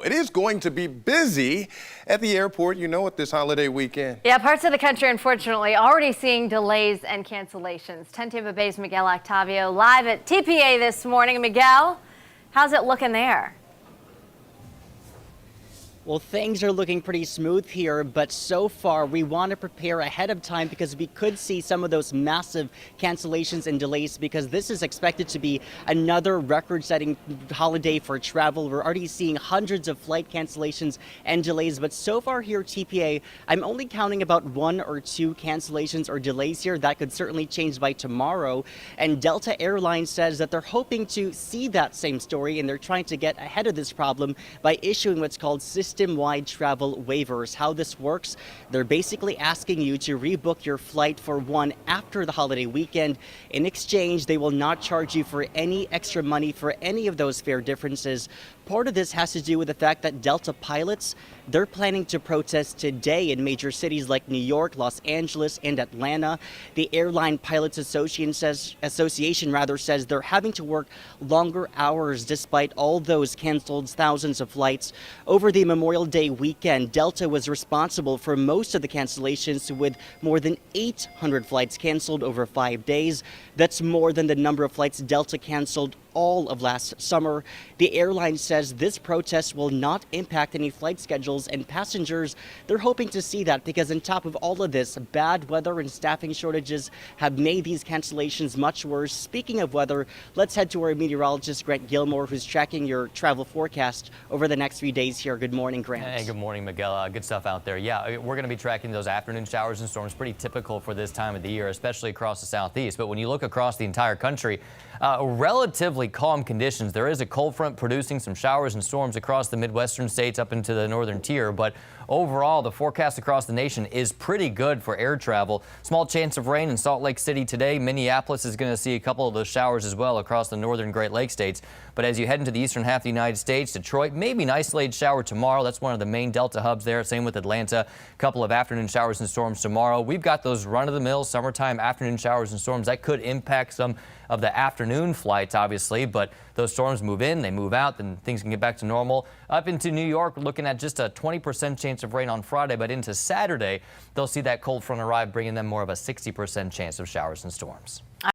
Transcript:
It is going to be busy at the airport, you know, at this holiday weekend. Yeah, parts of the country, unfortunately, already seeing delays and cancellations. 10 Tampa Bay's Miguel Octavio live at TPA this morning. Miguel, how's it looking there? Well, things are looking pretty smooth here, but so far we want to prepare ahead of time because we could see some of those massive cancellations and delays because this is expected to be another record-setting holiday for travel. We're already seeing hundreds of flight cancellations and delays, but so far here at TPA, I'm only counting about 1 or 2 cancellations or delays here. That could certainly change by tomorrow. And Delta Airlines says that they're hoping to see that same story, and they're trying to get ahead of this problem by issuing what's called system-wide travel waivers. How this works, they're basically asking you to rebook your flight for one after the holiday weekend. In exchange, they will not charge you for any extra money for any of those fare differences. Part of this has to do with the fact that Delta pilots, they're planning to protest today in major cities like New York, Los Angeles, and Atlanta. The Airline Pilots Association says they're having to work longer hours despite all those canceled thousands of flights. Over the Memorial Day weekend, Delta was responsible for most of the cancellations with more than 800 flights canceled over 5 days. That's more than the number of flights Delta canceled all of last summer. The airline says this protest will not impact any flight schedules, and passengers, they're hoping to see that because on top of all of this, bad weather and staffing shortages have made these cancellations much worse. Speaking of weather, let's head to our meteorologist, Grant Gilmore, who's tracking your travel forecast over the next few days here. Good morning, Grant. Hey, good morning, Miguel. Good stuff out there. Yeah, we're going to be tracking those afternoon showers and storms, pretty typical for this time of the year, especially across the southeast. But when you look across the entire country, relatively calm conditions. There is a cold front producing some showers and storms across the Midwestern states up into the northern tier, but overall the forecast across the nation is pretty good for air travel. Small chance of rain in Salt Lake City today. Minneapolis is going to see a couple of those showers as well across the northern Great Lakes states. But as you head into the eastern half of the United States, Detroit, maybe an isolated shower tomorrow. That's one of the main Delta hubs there. Same with Atlanta. A couple of afternoon showers and storms tomorrow. We've got those run-of-the-mill summertime afternoon showers and storms that could impact some of the afternoon flights, obviously, but those storms move in, they move out, then things can get back to normal. Up into New York, we're looking at just a 20% chance of rain on Friday, but into Saturday, they'll see that cold front arrive, bringing them more of a 60% chance of showers and storms.